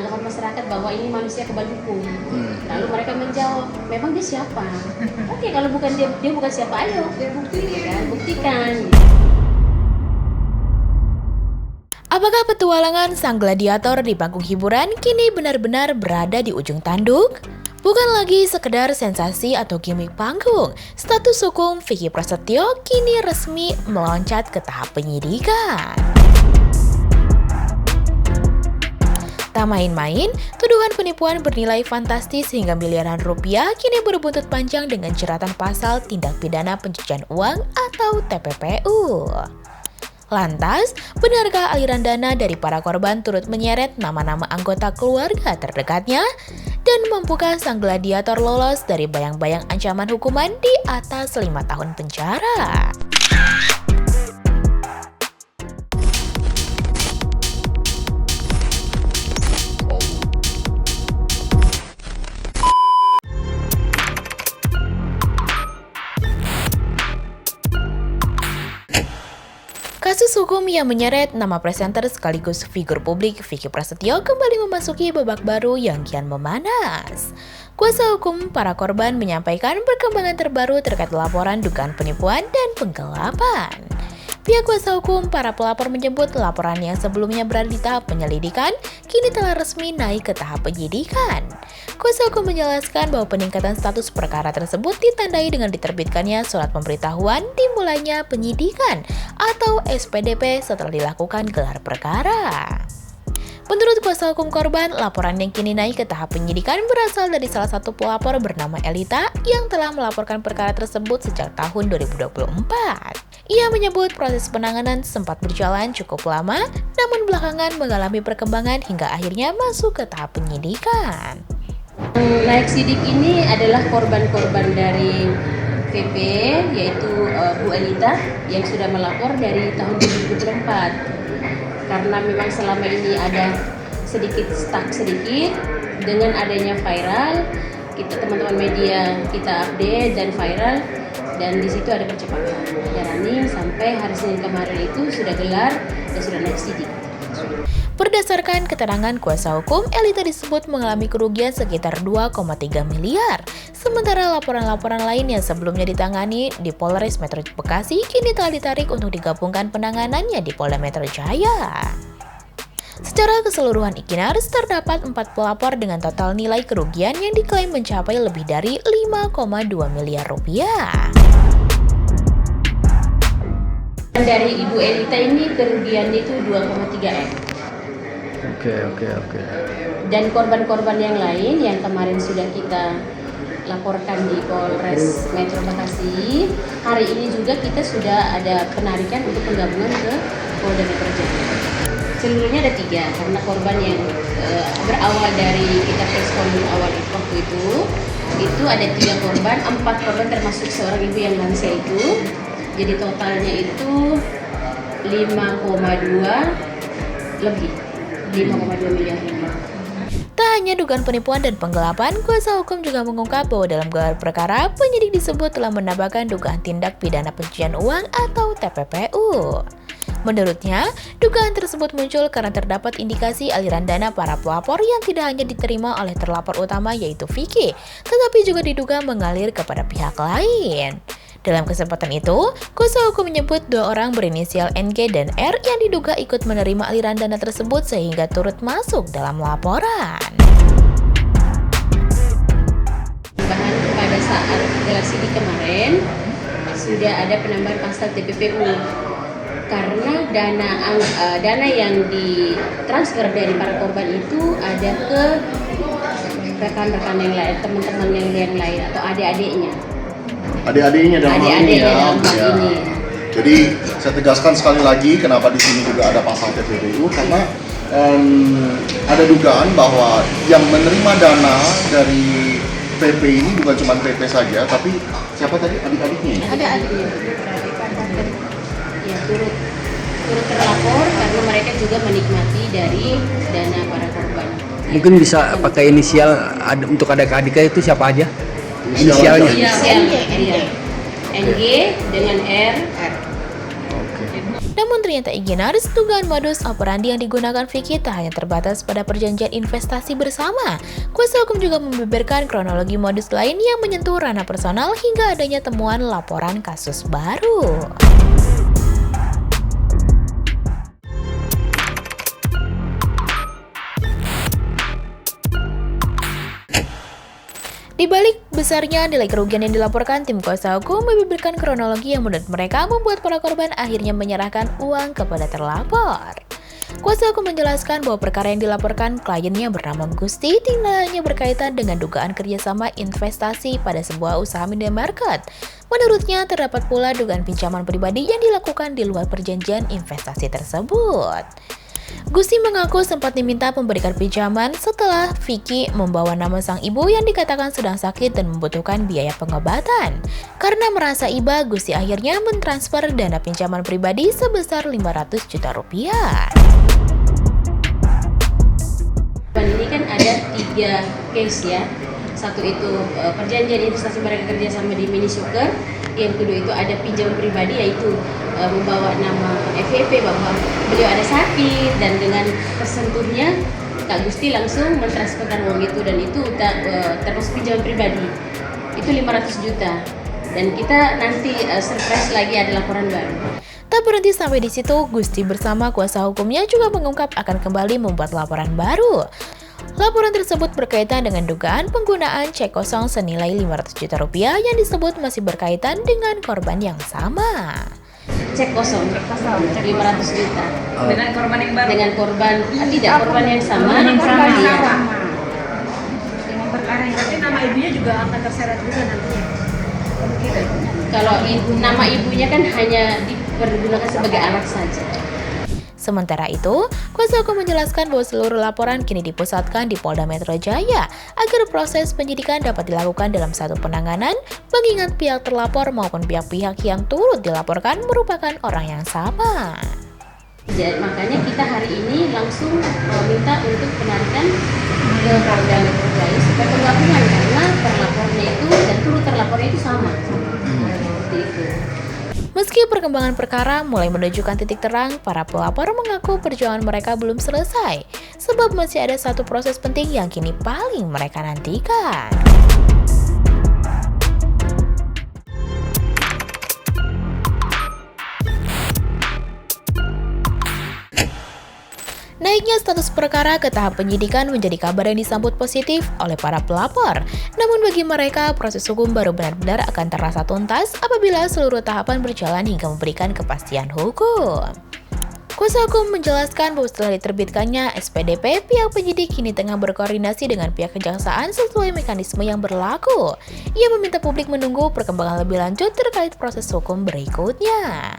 anggapan masyarakat bahwa ini manusia kebal hukum. Lalu mereka menjawab, memang dia siapa? Oke, kalau bukan dia bukan siapa, ayo buktikan. Apakah petualangan sang gladiator di panggung hiburan kini benar-benar berada di ujung tanduk? Bukan lagi sekedar sensasi atau gimmick panggung, status hukum Vicky Prasetyo kini resmi meloncat ke tahap penyidikan. Tak main-main, tuduhan penipuan bernilai fantastis hingga miliaran rupiah kini berbuntut panjang dengan jeratan pasal tindak pidana pencucian uang atau TPPU. Lantas, benarkah aliran dana dari para korban turut menyeret nama-nama anggota keluarga terdekatnya? Dan mampukah sang gladiator lolos dari bayang-bayang ancaman hukuman di atas 5 tahun penjara? Kasus hukum yang menyeret nama presenter sekaligus figur publik Vicky Prasetyo kembali memasuki babak baru yang kian memanas. Kuasa hukum para korban menyampaikan perkembangan terbaru terkait laporan dugaan penipuan dan penggelapan. Pihak kuasa hukum para pelapor menyebut laporan yang sebelumnya berada di tahap penyelidikan kini telah resmi naik ke tahap penyidikan. Kuasa hukum menjelaskan bahwa peningkatan status perkara tersebut ditandai dengan diterbitkannya surat pemberitahuan dimulainya penyidikan atau SPDP setelah dilakukan gelar perkara. Menurut kuasa hukum korban, laporan yang kini naik ke tahap penyidikan berasal dari salah satu pelapor bernama Elita yang telah melaporkan perkara tersebut sejak tahun 2024. Ia menyebut proses penanganan sempat berjalan cukup lama, namun belakangan mengalami perkembangan hingga akhirnya masuk ke tahap penyidikan. Naik sidik ini adalah korban-korban dari VP, yaitu Bu Elita yang sudah melapor dari tahun 2024. Karena memang selama ini ada sedikit dengan adanya viral, kita teman-teman media kita update dan viral, dan di situ ada percepatan, ada running sampai hari Senin kemarin itu sudah gelar dan sudah naik sidik. Berdasarkan keterangan kuasa hukum, Elita disebut mengalami kerugian sekitar 2,3 miliar. Sementara laporan-laporan lain yang sebelumnya ditangani di Polres Metro Bekasi kini telah ditarik untuk digabungkan penanganannya di Polda Metro Jaya. Secara keseluruhan Ikinars, terdapat 4 pelapor dengan total nilai kerugian yang diklaim mencapai lebih dari 5,2 miliar rupiah. Dari Ibu Elita ini kerugiannya itu 2,3 M. Oke. Dan korban-korban yang lain yang kemarin sudah kita laporkan di Polres Metro Bekasi, hari ini juga kita sudah ada penarikan untuk penggabungan ke Polda Metro Jaya. Seluruhnya ada 3, karena korban yang berawal dari kita respon awal waktu itu ada 3 korban, 4 korban termasuk seorang ibu yang lansia itu. Jadi totalnya itu 5,2 miliar lebih. Tak hanya dugaan penipuan dan penggelapan, kuasa hukum juga mengungkap bahwa dalam gelar perkara, penyidik disebut telah menambahkan dugaan tindak pidana pencucian uang atau TPPU. Menurutnya, dugaan tersebut muncul karena terdapat indikasi aliran dana para pelapor yang tidak hanya diterima oleh terlapor utama yaitu Vicky, tetapi juga diduga mengalir kepada pihak lain. Dalam kesempatan itu, kuasa hukum menyebut 2 orang berinisial NG dan R yang diduga ikut menerima aliran dana tersebut sehingga turut masuk dalam laporan. Bahkan pada saat gelar sidik kemarin, sudah ada penambahan pasal TPPU. Karena dana yang ditransfer dari para korban itu ada ke rekan-rekan yang lain, teman-teman yang lain atau adik-adiknya. Adik-adiknya dalam hal ini ya. Jadi saya tegaskan sekali lagi kenapa di sini juga ada pasal TPPU karena ada dugaan bahwa yang menerima dana dari PP ini bukan cuma PP saja, tapi siapa tadi adik-adiknya? Adik-adiknya. Ya, turut terlapor karena mereka juga menikmati dari dana para korban. Mungkin bisa pakai inisial untuk adik-adiknya itu siapa aja? Inisialnya. NG dengan R. Oke. Namun ternyata Iginaris, dugaan modus operandi yang digunakan Vicky tak hanya terbatas pada perjanjian investasi bersama. Kuasa hukum juga membeberkan kronologi modus lain yang menyentuh ranah personal hingga adanya temuan laporan kasus baru. Di balik besarnya nilai kerugian yang dilaporkan, tim kuasa hukum membeberkan kronologi yang menurut mereka membuat para korban akhirnya menyerahkan uang kepada terlapor. Kuasa hukum menjelaskan bahwa perkara yang dilaporkan kliennya bernama Gusti tidak hanya berkaitan dengan dugaan kerjasama investasi pada sebuah usaha minimarket. Menurutnya, terdapat pula dugaan pinjaman pribadi yang dilakukan di luar perjanjian investasi tersebut. Gusti mengaku sempat diminta memberikan pinjaman setelah Vicky membawa nama sang ibu yang dikatakan sedang sakit dan membutuhkan biaya pengobatan. Karena merasa iba, Gusti akhirnya mentransfer dana pinjaman pribadi sebesar 500 juta rupiah. Ini kan ada 3 case ya. Satu itu perjanjian investasi mereka kerjasama di Mini Sugar. Yang kedua itu ada pinjaman pribadi, yaitu membawa nama FVP bahwa beliau ada sakit, dan dengan tersentuhnya Kak Gusti langsung mentransferkan uang itu, dan itu termasuk pinjaman pribadi. Itu 500 juta. Dan kita nanti surprise lagi ada laporan baru. Tak berhenti sampai di situ, Gusti bersama kuasa hukumnya juga mengungkap akan kembali membuat laporan baru. Laporan tersebut berkaitan dengan dugaan penggunaan cek kosong senilai 500 juta rupiah yang disebut masih berkaitan dengan korban yang sama. Cek kosong 500 juta. Dengan korban yang baru. Dengan korban korban yang sama. Dengan Iya. Dengan perkara yang berarti nama ibunya juga akan terseret juga nantinya. Kalau nama ibunya kan hanya dipergunakan sebagai alat saja. Sementara itu, kuasa hukum menjelaskan bahwa seluruh laporan kini dipusatkan di Polda Metro Jaya agar proses penyidikan dapat dilakukan dalam satu penanganan, mengingat pihak terlapor maupun pihak-pihak yang turut dilaporkan merupakan orang yang sama. Jadi, makanya kita hari ini langsung minta untuk penarikan ke Polda Metro Jaya supaya penggabungan, karena terlapornya itu dan turut terlapornya itu sama. Seperti itu. Meski perkembangan perkara mulai menunjukkan titik terang, para pelapor mengaku perjuangan mereka belum selesai, sebab masih ada satu proses penting yang kini paling mereka nantikan. Naiknya status perkara ke tahap penyidikan menjadi kabar yang disambut positif oleh para pelapor. Namun bagi mereka, proses hukum baru benar-benar akan terasa tuntas apabila seluruh tahapan berjalan hingga memberikan kepastian hukum. Kuasa hukum menjelaskan bahwa setelah diterbitkannya SPDP, pihak penyidik kini tengah berkoordinasi dengan pihak kejaksaan sesuai mekanisme yang berlaku. Ia meminta publik menunggu perkembangan lebih lanjut terkait proses hukum berikutnya.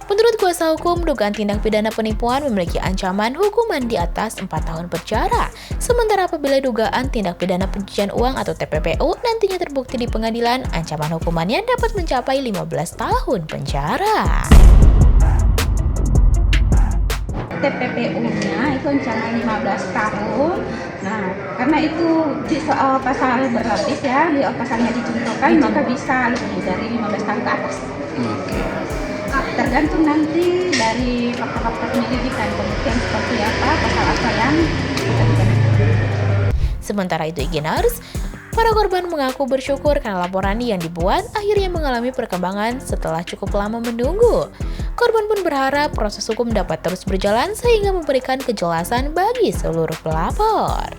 Menurut kuasa hukum, dugaan tindak pidana penipuan memiliki ancaman hukuman di atas 4 tahun penjara. Sementara apabila dugaan tindak pidana pencucian uang atau TPPU nantinya terbukti di pengadilan, ancaman hukumannya dapat mencapai 15 tahun penjara. TPPU-nya itu ancaman 15 tahun. Nah, karena itu di soal pasal berlapis ya, di pasalnya dicontohkan maka bisa lebih dari 15 tahun ke atas. Tergantung nanti dari fakta-fakta penyelidikan, kemudian seperti apa, pasal apa yang kita dikenakan. Sementara itu Iginaris, para korban mengaku bersyukur karena laporan yang dibuat akhirnya mengalami perkembangan setelah cukup lama menunggu. Korban pun berharap proses hukum dapat terus berjalan sehingga memberikan kejelasan bagi seluruh pelapor.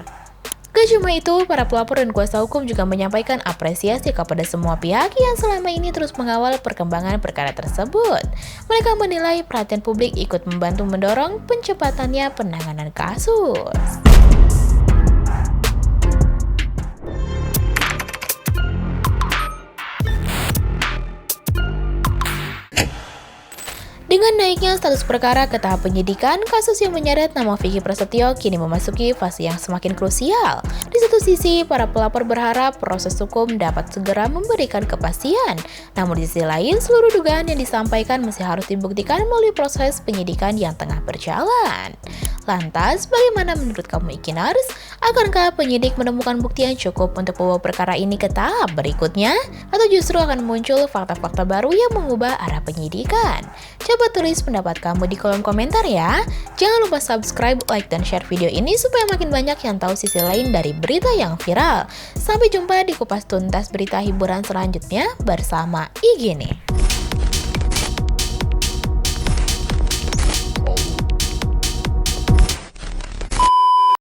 Gak cuma itu, para pelapor dan kuasa hukum juga menyampaikan apresiasi kepada semua pihak yang selama ini terus mengawal perkembangan perkara tersebut. Mereka menilai perhatian publik ikut membantu mendorong pencepatannya penanganan kasus. Dengan naiknya status perkara ke tahap penyidikan, kasus yang menyeret nama Vicky Prasetyo kini memasuki fase yang semakin krusial. Di satu sisi, para pelapor berharap proses hukum dapat segera memberikan kepastian. Namun di sisi lain, seluruh dugaan yang disampaikan masih harus dibuktikan melalui proses penyidikan yang tengah berjalan. Lantas, bagaimana menurut kamu Ikinars? Akankah penyidik menemukan bukti yang cukup untuk membawa perkara ini ke tahap berikutnya? Atau justru akan muncul fakta-fakta baru yang mengubah arah penyidikan? Coba tulis pendapat kamu di kolom komentar ya. Jangan lupa subscribe, like, dan share video ini supaya makin banyak yang tahu sisi lain dari berita yang viral. Sampai jumpa di kupas tuntas berita hiburan selanjutnya bersama Igini.